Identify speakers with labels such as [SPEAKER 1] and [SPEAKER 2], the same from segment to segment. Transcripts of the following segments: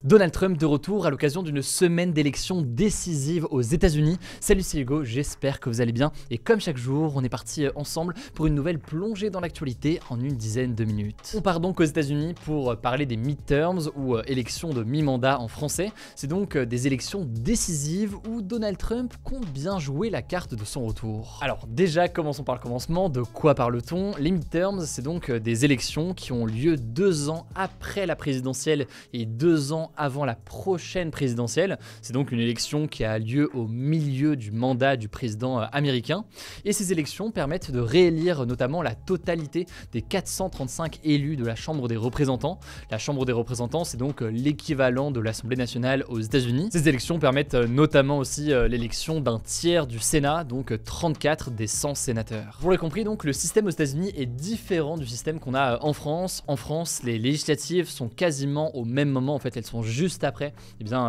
[SPEAKER 1] Donald Trump de retour à l'occasion d'une semaine d'élections décisives aux États-Unis. Salut, c'est Hugo, j'espère que vous allez bien. Et comme chaque jour, on est parti ensemble pour une nouvelle plongée dans l'actualité en une dizaine de minutes. On part donc aux États-Unis pour parler des midterms ou élections de mi-mandat en français. C'est donc des élections décisives où Donald Trump compte bien jouer la carte de son retour. Alors déjà, commençons par le commencement. De quoi parle-t-on? Les midterms, c'est donc des élections qui ont lieu 2 ans après la présidentielle et 2 ans avant la prochaine présidentielle. C'est donc une élection qui a lieu au milieu du mandat du président américain. Et ces élections permettent de réélire notamment la totalité des 435 élus de la Chambre des représentants. La Chambre des représentants, c'est donc l'équivalent de l'Assemblée nationale aux États-Unis. Ces élections permettent notamment aussi l'élection d'un tiers du Sénat, donc 34 des 100 sénateurs. Vous l'avez compris, donc le système aux États-Unis est différent du système qu'on a en France. En France, les législatives sont quasiment au même moment, en fait, elles sont juste après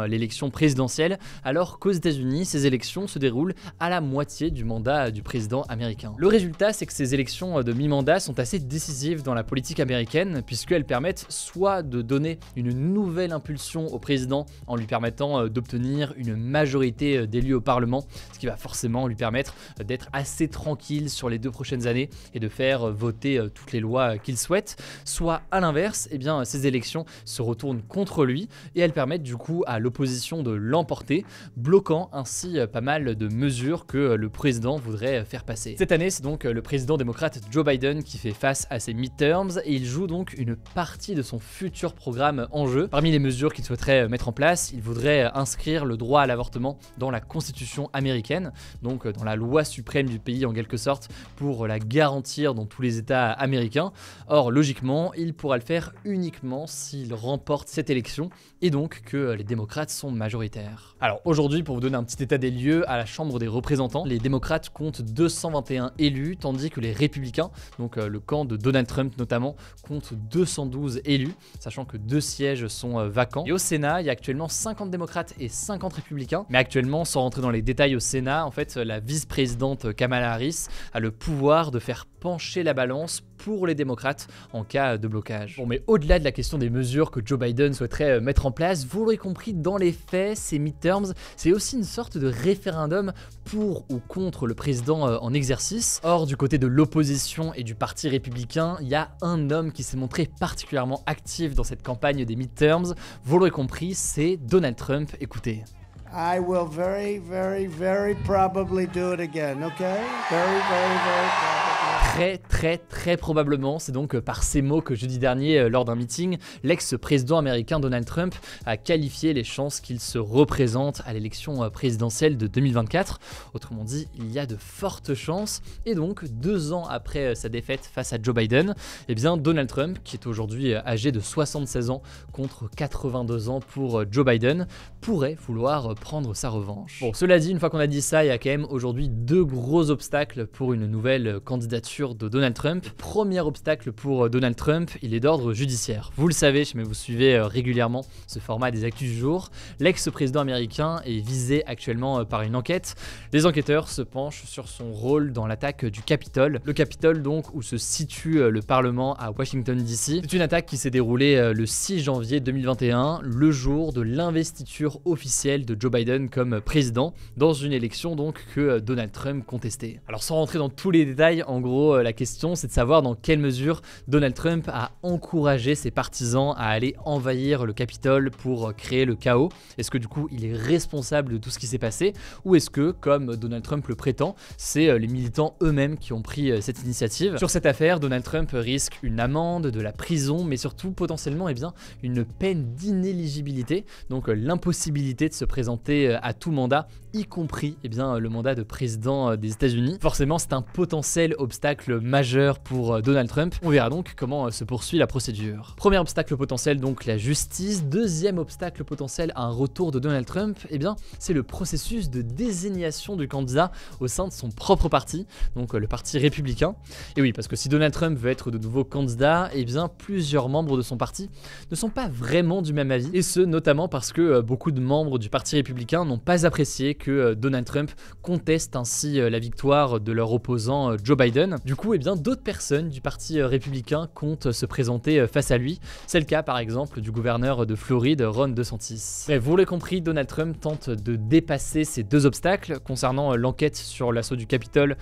[SPEAKER 1] l'élection présidentielle, alors qu'aux États-Unis, ces élections se déroulent à la moitié du mandat du président américain. Le résultat, c'est que ces élections de mi-mandat sont assez décisives dans la politique américaine, puisqu'elles permettent soit de donner une nouvelle impulsion au président en lui permettant d'obtenir une majorité d'élus au Parlement, ce qui va forcément lui permettre d'être assez tranquille sur les 2 prochaines années et de faire voter toutes les lois qu'il souhaite, soit à l'inverse, ces élections se retournent contre lui et elles permettent du coup à l'opposition de l'emporter, bloquant ainsi pas mal de mesures que le président voudrait faire passer. Cette année, c'est donc le président démocrate Joe Biden qui fait face à ces midterms et il joue donc une partie de son futur programme en jeu. Parmi les mesures qu'il souhaiterait mettre en place, il voudrait inscrire le droit à l'avortement dans la constitution américaine, donc dans la loi suprême du pays en quelque sorte, pour la garantir dans tous les États américains. Or, logiquement, il pourra le faire uniquement s'il remporte cette élection et donc que les démocrates sont majoritaires. Alors aujourd'hui, pour vous donner un petit état des lieux, à la Chambre des représentants, les démocrates comptent 221 élus, tandis que les républicains, donc le camp de Donald Trump notamment, comptent 212 élus, sachant que 2 sièges sont vacants. Et au Sénat, il y a actuellement 50 démocrates et 50 républicains, mais actuellement, sans rentrer dans les détails au Sénat, en fait, la vice-présidente Kamala Harris a le pouvoir de faire pencher la balance pour les démocrates en cas de blocage. Bon, mais au-delà de la question des mesures que Joe Biden souhaiterait mettre en place, vous l'aurez compris, dans les faits, ces midterms, c'est aussi une sorte de référendum pour ou contre le président en exercice. Or, du côté de l'opposition et du parti républicain, il y a un homme qui s'est montré particulièrement actif dans cette campagne des midterms. Vous l'aurez compris, c'est Donald Trump. Écoutez.
[SPEAKER 2] I will very probably do it again, okay? Very probably.
[SPEAKER 1] Très probablement, c'est donc par ces mots que jeudi dernier, lors d'un meeting, l'ex-président américain Donald Trump a qualifié les chances qu'il se représente à l'élection présidentielle de 2024. Autrement dit, il y a de fortes chances. Et donc, 2 ans après sa défaite face à Joe Biden, Donald Trump, qui est aujourd'hui âgé de 76 ans contre 82 ans pour Joe Biden, pourrait vouloir prendre sa revanche. Bon, cela dit, une fois qu'on a dit ça, il y a quand même aujourd'hui 2 gros obstacles pour une nouvelle candidature de Donald Trump. Premier obstacle pour Donald Trump, il est d'ordre judiciaire. Vous le savez, mais vous suivez régulièrement ce format des actus du jour. L'ex-président américain est visé actuellement par une enquête. Les enquêteurs se penchent sur son rôle dans l'attaque du Capitole. Le Capitole donc où se situe le Parlement à Washington DC. C'est une attaque qui s'est déroulée le 6 janvier 2021, le jour de l'investiture officielle de Joe Biden comme président, dans une élection donc que Donald Trump contestait. Alors sans rentrer dans tous les détails, en gros la question c'est de savoir dans quelle mesure Donald Trump a encouragé ses partisans à aller envahir le Capitole pour créer le chaos. Est-ce que du coup il est responsable de tout ce qui s'est passé, ou est-ce que, comme Donald Trump le prétend, c'est les militants eux-mêmes qui ont pris cette initiative? Sur cette affaire, Donald Trump risque une amende, de la prison, mais surtout potentiellement une peine d'inéligibilité, donc l'impossibilité de se présenter à tout mandat, y compris le mandat de président des États-Unis. Forcément, c'est un potentiel obstacle majeur pour Donald Trump. On verra donc comment se poursuit la procédure. Premier obstacle potentiel, donc la justice. Deuxième obstacle potentiel à un retour de Donald Trump, c'est le processus de désignation du candidat au sein de son propre parti, donc le parti républicain. Et oui, parce que si Donald Trump veut être de nouveau candidat, plusieurs membres de son parti ne sont pas vraiment du même avis, et ce notamment parce que beaucoup de membres du parti républicain n'ont pas apprécié que Donald Trump conteste ainsi la victoire de leur opposant Joe Biden. Du coup, d'autres personnes du parti républicain comptent se présenter face à lui. C'est le cas par exemple du gouverneur de Floride, Ron DeSantis. Bref, vous l'avez compris, Donald Trump tente de dépasser ces deux obstacles. Concernant l'enquête sur l'assaut du Capitole,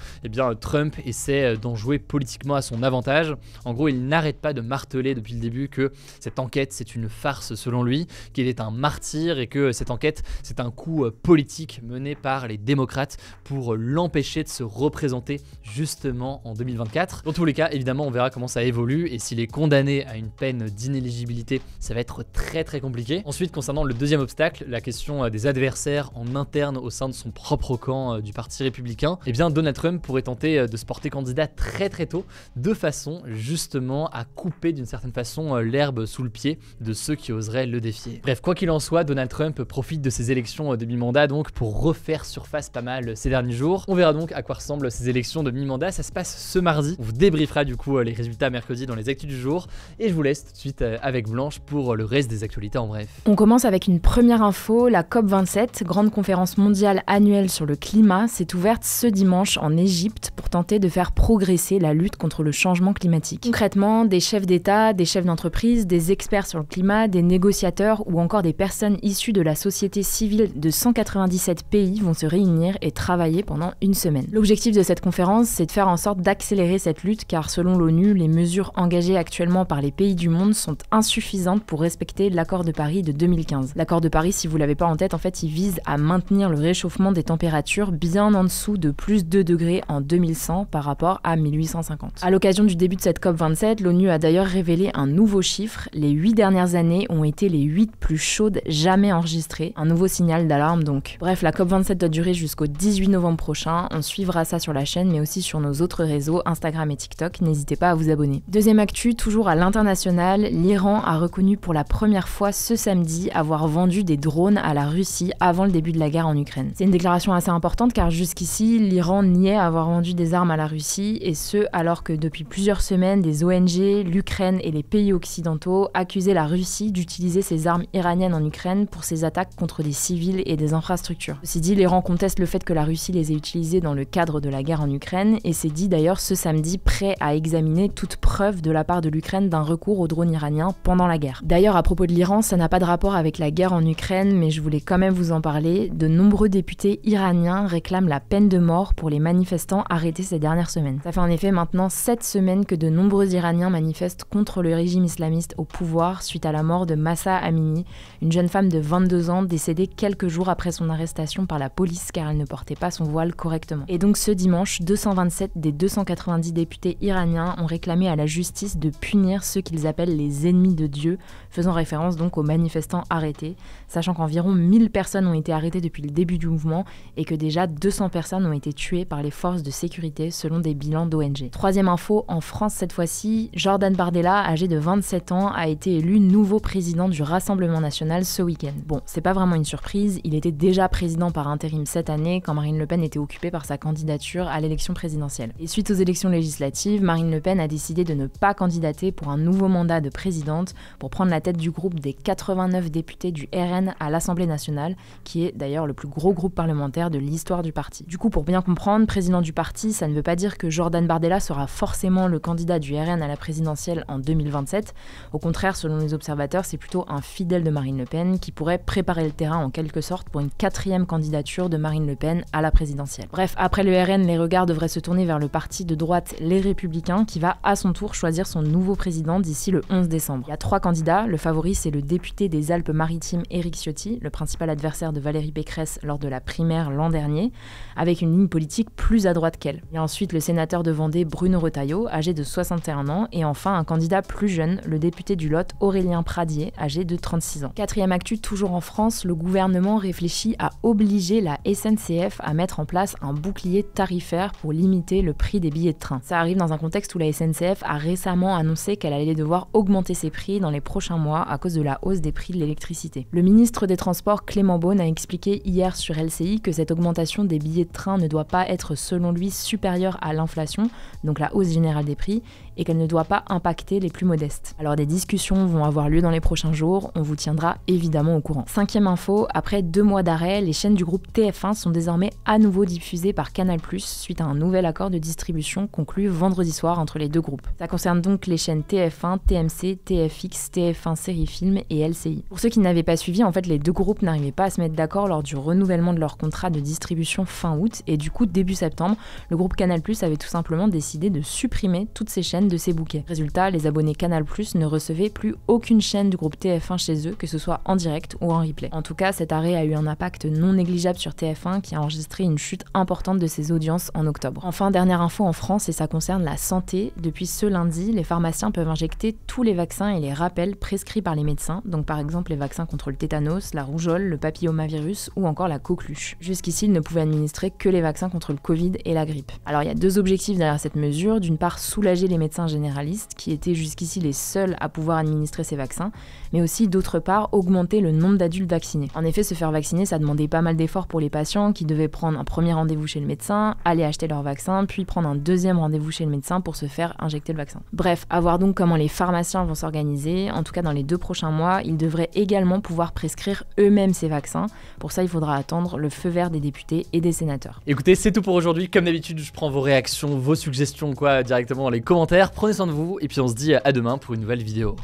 [SPEAKER 1] Trump essaie d'en jouer politiquement à son avantage. En gros, il n'arrête pas de marteler depuis le début que cette enquête c'est une farce selon lui, qu'il est un martyr et que cette enquête c'est un coup politique mené par les démocrates pour l'empêcher de se représenter justement en 2024. Dans tous les cas, évidemment, on verra comment ça évolue et s'il est condamné à une peine d'inéligibilité, ça va être très très compliqué. Ensuite, concernant le deuxième obstacle, la question des adversaires en interne au sein de son propre camp du parti républicain, Donald Trump pourrait tenter de se porter candidat très très tôt, de façon justement à couper d'une certaine façon l'herbe sous le pied de ceux qui oseraient le défier. Bref, quoi qu'il en soit, Donald Trump profite de ces élections de mi-mandat donc pour refaire surface pas mal ces derniers jours. On verra donc à quoi ressemblent ces élections de mi-mandat, ça se passe ce mardi. On vous débriefera du coup les résultats mercredi dans les actus du jour et je vous laisse tout de suite avec Blanche pour le reste des actualités en bref.
[SPEAKER 3] On commence avec une première info, la COP27, grande conférence mondiale annuelle sur le climat, s'est ouverte ce dimanche en Égypte pour tenter de faire progresser la lutte contre le changement climatique. Concrètement, des chefs d'État, des chefs d'entreprise, des experts sur le climat, des négociateurs ou encore des personnes issues de la société civile de 197 pays vont se réunir et travailler pendant une semaine. L'objectif de cette conférence, c'est de faire en sorte d'accélérer cette lutte car selon l'ONU, les mesures engagées actuellement par les pays du monde sont insuffisantes pour respecter l'accord de Paris de 2015. L'accord de Paris, si vous l'avez pas en tête, en fait, il vise à maintenir le réchauffement des températures bien en dessous de plus 2 degrés en 2100 par rapport à 1850. À l'occasion du début de cette COP27, l'ONU a d'ailleurs révélé un nouveau chiffre. Les 8 dernières années ont été les 8 plus chaudes jamais enregistrées. Un nouveau signal d'alarme donc. Bref, la COP27 doit durer jusqu'au 18 novembre prochain. On suivra ça sur la chaîne, mais aussi sur nos autres réseaux, Instagram et TikTok. N'hésitez pas à vous abonner. Deuxième actu, toujours à l'international, l'Iran a reconnu pour la première fois ce samedi avoir vendu des drones à la Russie avant le début de la guerre en Ukraine. C'est une déclaration assez importante car jusqu'ici, l'Iran niait avoir vendu des armes à la Russie et ce alors que depuis plusieurs semaines, des ONG, l'Ukraine et les pays occidentaux accusaient la Russie d'utiliser ces armes iraniennes en Ukraine pour ses attaques contre des civils et des infrastructures. Ceci dit, l'Iran conteste le fait que la Russie les ait utilisées dans le cadre de la guerre en Ukraine et s'est dit d'ailleurs ce samedi prêt à examiner toute preuve de la part de l'Ukraine d'un recours aux drones iraniens pendant la guerre. D'ailleurs, à propos de l'Iran, ça n'a pas de rapport avec la guerre en Ukraine, mais je voulais quand même vous en parler. De nombreux députés iraniens réclament la peine de mort pour les manifestants arrêtés ces dernières semaines. Ça fait en effet maintenant 7 semaines que de nombreux Iraniens manifestent contre le régime islamiste au pouvoir suite à la mort de Mahsa Amini, une jeune femme de 22 ans décédée quelques jours après son arrestation par la police car elle ne portait pas son voile correctement. Et donc ce dimanche, 227 des 290 députés iraniens ont réclamé à la justice de punir ceux qu'ils appellent les ennemis de Dieu, faisant référence donc aux manifestants arrêtés, sachant qu'environ 1000 personnes ont été arrêtées depuis le début du mouvement et que déjà 200 personnes ont été tuées par les forces de sécurité selon des bilans d'ONG. Troisième info, en France cette fois-ci, Jordan Bardella, âgé de 27 ans, a été élu nouveau président du Rassemblement national ce week-end. Bon, c'est pas vraiment une surprise, il était déjà président par intérim cette année quand Marine Le Pen était occupée par sa candidature à l'élection présidentielle. Et suite aux élections législatives, Marine Le Pen a décidé de ne pas candidater pour un nouveau mandat de présidente pour prendre la tête du groupe des 89 députés du RN à l'Assemblée nationale, qui est d'ailleurs le plus gros groupe parlementaire de l'histoire du parti. Du coup, pour bien comprendre, président du parti, ça ne veut pas dire que Jordan Bardella sera forcément le candidat du RN à la présidentielle en 2027. Au contraire, selon les observateurs, c'est plutôt un fidèle de Marine Le Pen qui pourrait préparer le terrain en quelque sorte pour une 4e candidature de Marine Le Pen à la présidentielle. Bref, après le RN, les regards devraient se tourner vers le parti de droite Les Républicains qui va à son tour choisir son nouveau président d'ici le 11 décembre. Il y a 3 candidats, le favori c'est le député des Alpes-Maritimes Éric Ciotti, le principal adversaire de Valérie Pécresse lors de la primaire l'an dernier, avec une ligne politique plus à droite qu'elle. Il y a ensuite le sénateur de Vendée Bruno Retailleau, âgé de 61 ans, et enfin un candidat plus jeune, le député du Lot Aurélien Pradier, âgé de 36 ans. 4e actu, toujours en France, le gouvernement réfléchit à obliger la SNCF à mettre en place un bouclier tarifaire pour limiter le prix des billets de train. Ça arrive dans un contexte où la SNCF a récemment annoncé qu'elle allait devoir augmenter ses prix dans les prochains mois à cause de la hausse des prix de l'électricité. Le ministre des Transports Clément Beaune a expliqué hier sur LCI que cette augmentation des billets de train ne doit pas être selon lui supérieure à l'inflation, donc la hausse générale des prix, et qu'elle ne doit pas impacter les plus modestes. Alors des discussions vont avoir lieu dans les prochains jours, on vous tiendra évidemment au courant. 5e info, après 2 mois d'arrêt, les chaînes du groupe TF1 sont désormais à nouveau diffusées par Canal+, suite à un nouvel accord de distribution conclu vendredi soir entre les deux groupes. Ça concerne donc les chaînes TF1, TMC, TFX, TF1 Série Film et LCI. Pour ceux qui n'avaient pas suivi, en fait les deux groupes n'arrivaient pas à se mettre d'accord lors du renouvellement de leur contrat de distribution fin août, et du coup début septembre, le groupe Canal+ avait tout simplement décidé de supprimer toutes ces chaînes de ses bouquets. Résultat, les abonnés Canal+ ne recevaient plus aucune chaîne du groupe TF1 chez eux, que ce soit en direct ou en replay. En tout cas, cet arrêt a eu un impact non négligeable sur TF1 qui a enregistré une chute importante de ses audiences en octobre. Enfin, dernière info en France, et ça concerne la santé. Depuis ce lundi, les pharmaciens peuvent injecter tous les vaccins et les rappels prescrits par les médecins, donc par exemple les vaccins contre le tétanos, la rougeole, le papillomavirus ou encore la coqueluche. Jusqu'ici, ils ne pouvaient administrer que les vaccins contre le Covid et la grippe. Alors il y a 2 objectifs derrière cette mesure. D'une part, soulager les médecins généralistes qui étaient jusqu'ici les seuls à pouvoir administrer ces vaccins, mais aussi d'autre part augmenter le nombre d'adultes vaccinés. En effet, se faire vacciner, ça demandait pas mal d'efforts pour les patients qui devaient prendre un premier rendez-vous chez le médecin, aller acheter leur vaccin, puis prendre un deuxième rendez-vous chez le médecin pour se faire injecter le vaccin. Bref, à voir donc comment les pharmaciens vont s'organiser. En tout cas, dans les 2 prochains mois, ils devraient également pouvoir prescrire eux-mêmes ces vaccins. Pour ça, il faudra attendre le feu vert des députés et des sénateurs.
[SPEAKER 1] Écoutez, c'est tout pour aujourd'hui. Comme d'habitude, je prends vos réactions, vos suggestions directement dans les commentaires. Prenez soin de vous et puis on se dit à demain pour une nouvelle vidéo.